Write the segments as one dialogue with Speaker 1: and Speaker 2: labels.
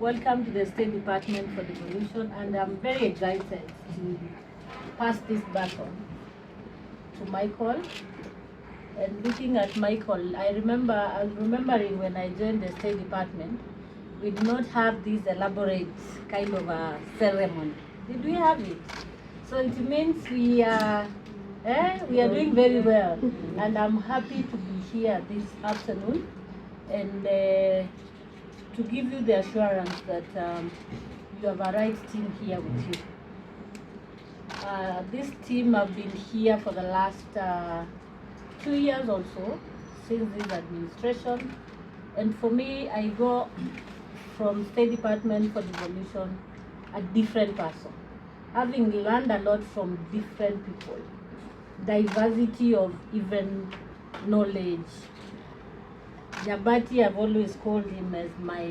Speaker 1: Welcome to the State Department for Devolution, and I'm very excited to pass this baton to Michael. And looking at Michael, I was remembering when I joined the State Department, we did not have this elaborate kind of a ceremony. Did we have it? So it means we are doing very well, and I'm happy to be here this afternoon and to give you the assurance that you have a right team here with you. This team have been here for the last 2 years or so since this administration, and for me, I go from State Department for Devolution a different person, having learned a lot from different people, diversity of even knowledge. Nyambati, I've always called him as my,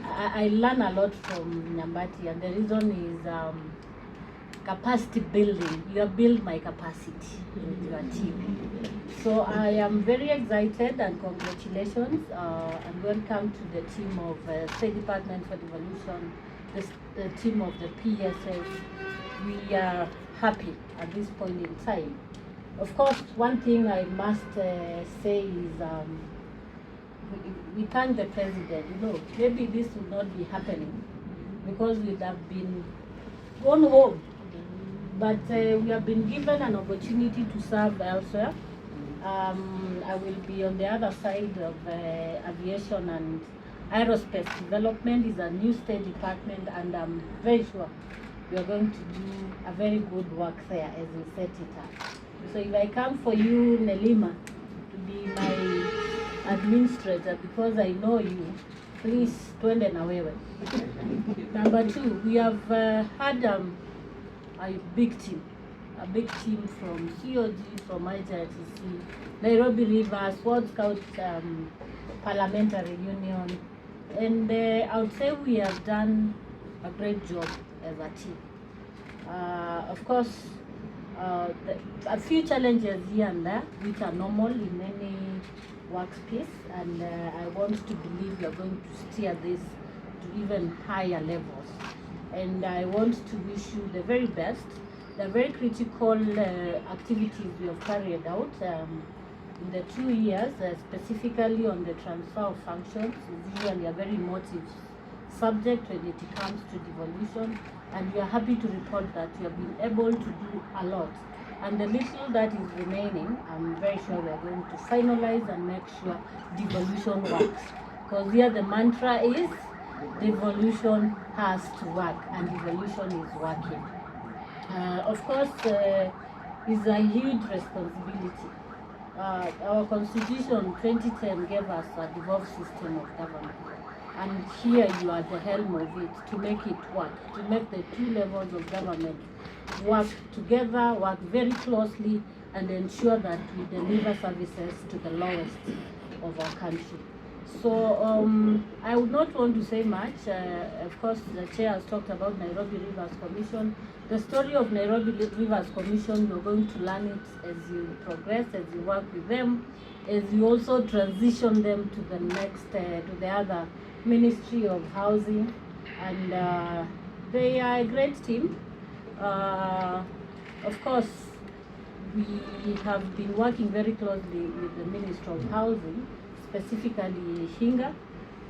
Speaker 1: I learn a lot from Nyambati, and the reason is capacity building. You have built my capacity with your team. So I am very excited, and congratulations and welcome to the team of State Department for Devolution, the team of the PSS. We are happy at this point in time. Of course, one thing I must say is we thank the President. Maybe this would not be happening because we'd have been gone home. But we have been given an opportunity to serve elsewhere. I will be on the other side of aviation and aerospace development. Is a new State Department, and I'm very sure we are going to do a very good work there as we set it up. So if I come for you, Nelima, to be my administrator because I know you, please twende na wewe. Number two, we have had a big team from COG, from IJRTC, Nairobi Rivers, World Scout Parliamentary Union, and I would say we have done a great job as a team. Of course, a few challenges here and there, which are normal in any workspace, and I want to believe we are going to steer this to even higher levels. And I want to wish you the very best. The very critical activities we have carried out in the 2 years, specifically on the transfer of functions, is usually a very emotive subject when it comes to devolution, and we are happy to report that we have been able to do a lot. And the little that is remaining, I'm very sure we are going to finalize and make sure devolution works. Because here the mantra is devolution has to work, and devolution is working. Of course, it's a huge responsibility. Our Constitution 2010 gave us a devolved system of government, and here you are the helm of it to make it work, to make the two levels of government work together, work very closely, and ensure that we deliver services to the lowest of our country. So I would not want to say much. Of course, the chair has talked about Nairobi Rivers Commission. The story of Nairobi Rivers Commission, you're going to learn it as you progress, as you work with them, as you also transition them to the next, to the other Ministry of Housing. And they are a great team. Of course, we have been working very closely with the Minister of Housing, specifically Hinga,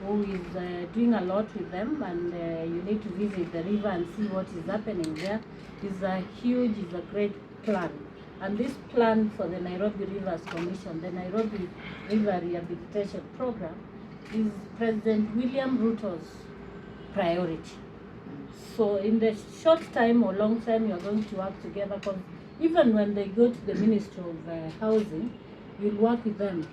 Speaker 1: who is doing a lot with them, and you need to visit the river and see what is happening there. It's a huge, it's a great plan. And this plan for the Nairobi Rivers Commission, the Nairobi River Rehabilitation Program, is President William Ruto's priority. So in the short time or long time, you're going to work together, because even when they go to the Ministry of Housing, you'll work with them.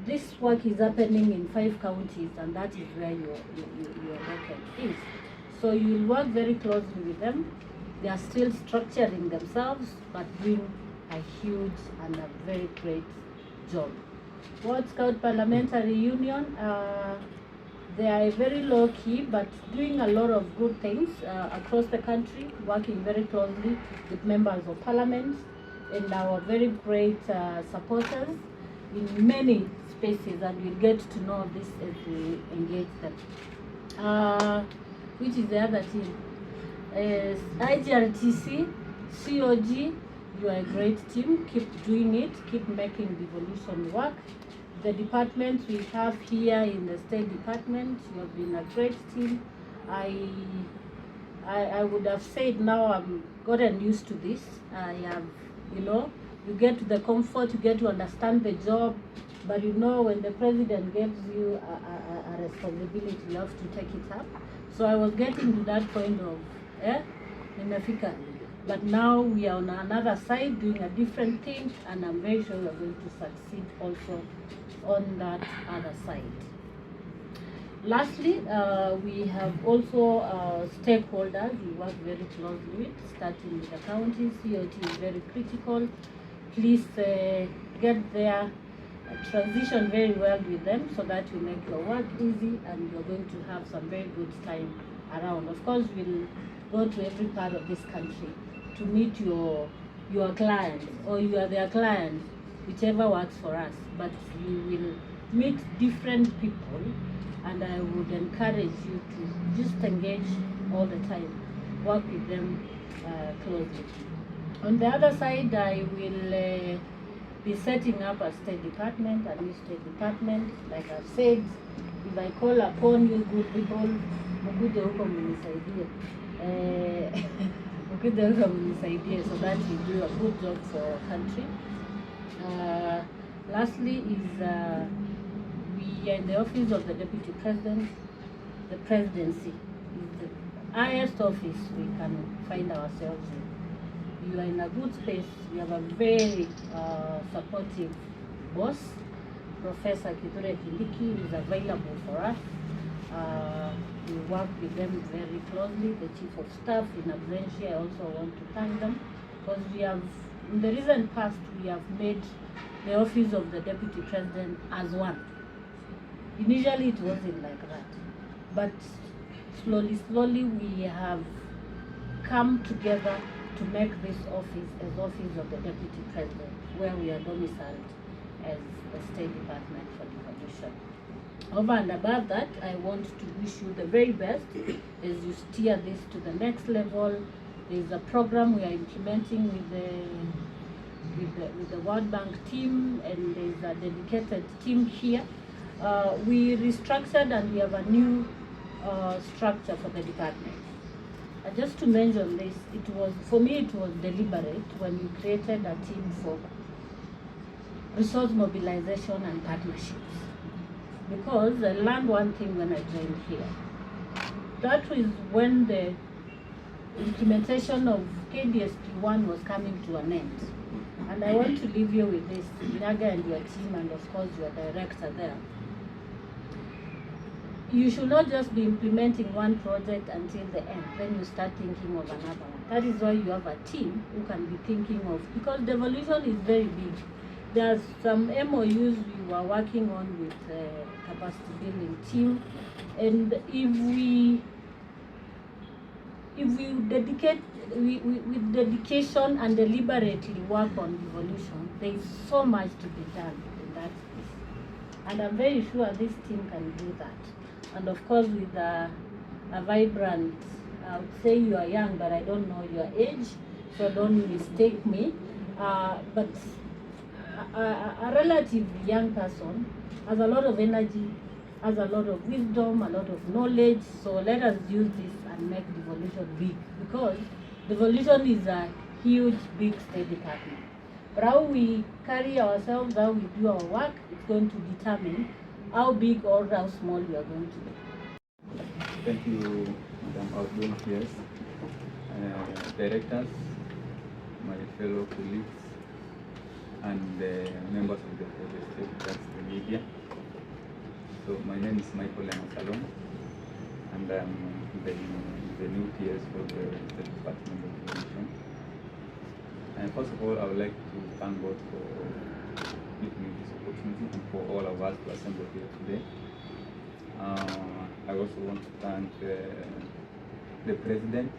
Speaker 1: This work is happening in 5 counties, and that is where your local is. So you'll work very closely with them. They are still structuring themselves, but doing a huge and a very great job. World Scout Parliamentary Union, they are very low key, but doing a lot of good things across the country, working very closely with members of parliament and our very great supporters in many spaces, and we'll get to know this as we engage them. Which is the other team? IGRTC, COG, you are a great team. Keep doing it. Keep making devolution work. The departments we have here in the State Department, you have been a great team. I would have said now I'm gotten used to this. I have, you get to the comfort, you get to understand the job, but when the president gives you a responsibility, you have to take it up. So I was getting to that point of, nimefika. But now we are on another side doing a different thing, and I'm very sure we're going to succeed also on that other side. Lastly, we have also stakeholders we work very closely with, starting with the county. COT is very critical. Please get there, transition very well with them so that you make your work easy and you're going to have some very good time around. Of course, we'll go to every part of this country to meet your client, or you are their client, whichever works for us. But you will meet different people, and I would encourage you to just engage all the time, work with them closely. On the other side, I will be setting up a State Department, a new State Department. Like I've said, if I call upon you good people, mkuje huko mnisaidie. Mkuje huko mnisaidie so that we do a good job for our country. Lastly is we are in the office of the Deputy President. The presidency is the highest office we can find ourselves in. You are in a good space. We have a very supportive boss, Professor Kithure Kindiki, who is available for us. We work with them very closely. The Chief of Staff in absentia, I also want to thank them, because we have, in the recent past, we have made the office of the Deputy President as one. Initially, it wasn't like that, but slowly we have come together to make this office as office of the Deputy President, where we are domiciled as the State Department for Devolution. Over and above that, I want to wish you the very best as you steer this to the next level. There is a program we are implementing with the World Bank team, and there is a dedicated team here. We restructured and we have a new structure for the department. Just to mention this, for me it was deliberate when you created a team for resource mobilization and partnerships. Because I learned one thing when I joined here. That was when the implementation of KDSP1 was coming to an end. And I want to leave you with this, Naga and your team, and of course your director there. You should not just be implementing one project until the end, then you start thinking of another one. That is why you have a team who can be thinking of, because devolution is very big. There are some MOUs we were working on with the capacity building team, and if we dedicate with dedication and deliberately work on devolution, there is so much to be done in that space. And I'm very sure this team can do that. And of course, with a vibrant, I would say you are young, but I don't know your age, so don't mistake me. But a relatively young person has a lot of energy, has a lot of wisdom, a lot of knowledge. So let us use this and make devolution big, because devolution is a huge, big State Department. But how we carry ourselves, how we do our work, it's going to determine how big or how small we are going to be.
Speaker 2: Thank you, Madam Outgoing Peers, directors, my fellow colleagues, and members of the state, that's the media. So my name is Michael Salom, and I'm the new PS for the State Department of Devolution. And first of all, I would like to thank God for giving me this opportunity and for all of us to assemble here today. I also want to thank the President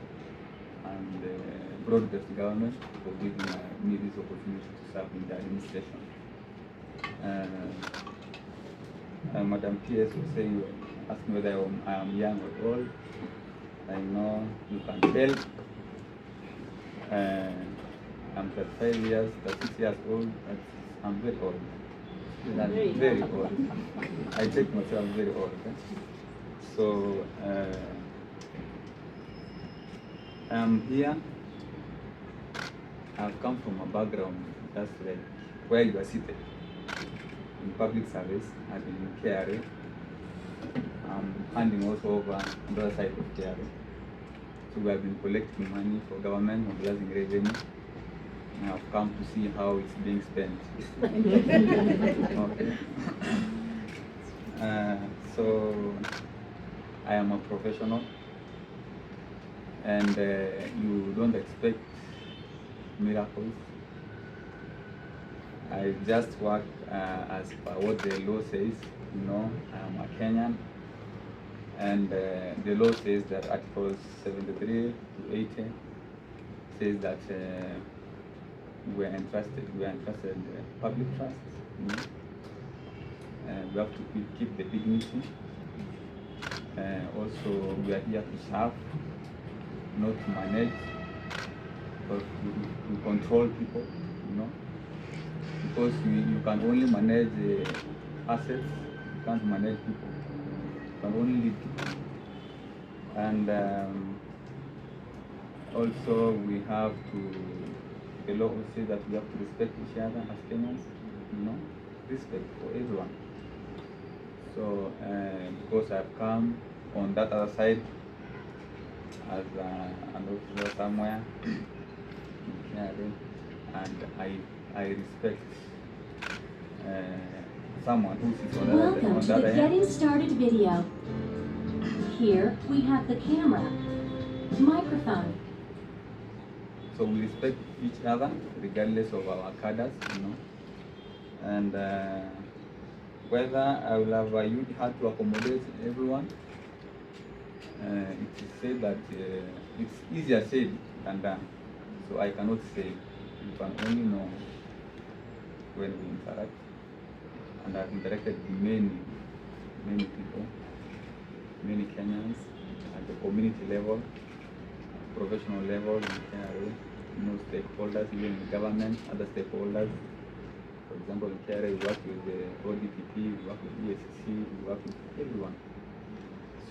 Speaker 2: and the broad-based government for giving me this opportunity to serve in the administration. Madam PS was saying ask me whether I am young or old. I know you can tell. I'm 35 years, 36 years old. I'm very old. I'm very old. I take myself very old. So I'm here. I've come from a background that's like where you are seated in public service. I've been in KRA. I'm handing also over on the other side of KRA. So we have been collecting money for government, mobilizing revenue. And I've come to see how it's being spent. Okay. So I am a professional, and you don't expect miracles. I just work as per what the law says. You know, I am a Kenyan, and the law says that Articles 73 to 80 says that we are entrusted public trust. You know? We have to keep the dignity. Also, we are here to serve, not to manage, but to control people, you know. Because you can only manage assets, you can't manage people. You can only lead people. And also we have to, the law will say that we have to respect each other as Kenyans, you know, respect for everyone. So because I've come on that other side as an officer somewhere, and I respect someone who sits on the
Speaker 3: Welcome
Speaker 2: on
Speaker 3: to
Speaker 2: the
Speaker 3: the
Speaker 2: other
Speaker 3: Getting
Speaker 2: end.
Speaker 3: Started video. Here we have the camera, microphone,
Speaker 2: So we respect each other regardless of our cadres, you know. And whether I will have a huge heart to accommodate everyone, it is said that it's easier said than done. So I cannot say. You can only know when we interact. And I've interacted with many people, many Kenyans at the community level, professional level, in KRA, you know, stakeholders, even in government, other stakeholders. For example, in KRA, we work with the ODPP, we work with ESC, we work with everyone.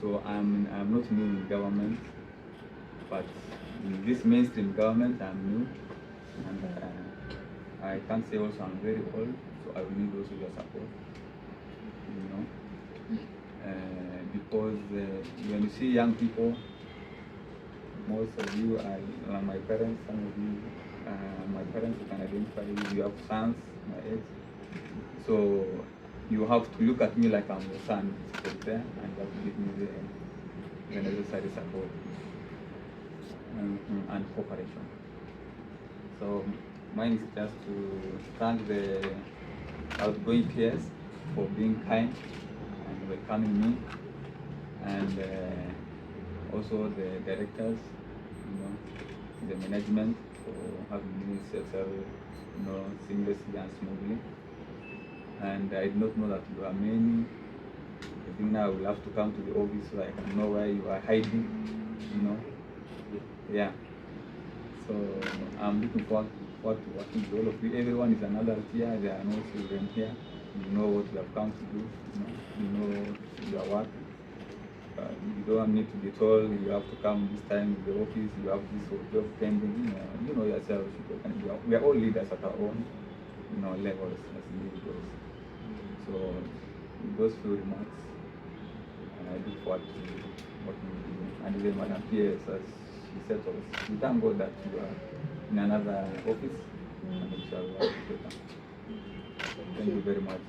Speaker 2: So I'm not new in government, but in this mainstream government, I'm new. And I can't say also I'm very old, so I will need also your support, you know. Because when you see young people, most of you are my parents, some of you, my parents, you can identify, you have sons, my age. So you have to look at me like I'm your son, there, and you have to give me the necessary support and cooperation. So mine is just to thank the outgoing peers for being kind and welcoming me, and also the directors, you know, the management for having me settle, you know, seamlessly and smoothly. And I did not know that you are many. I think now I will have to come to the office so I can know where you are hiding, you know. Yeah. So I'm looking forward to working with all of you. Everyone is an adult here. There are no children here. You know what you have come to do. You know your work. You don't need to be told you have to come this time to the office. You have this job pending. You know yourself. We are all leaders at our own, you know, levels as individuals. So with those few remarks, I look forward to working with you. And even Madam Pierce, as she said to us, we thank God that you are in another office, and we shall work together. Thank you very much.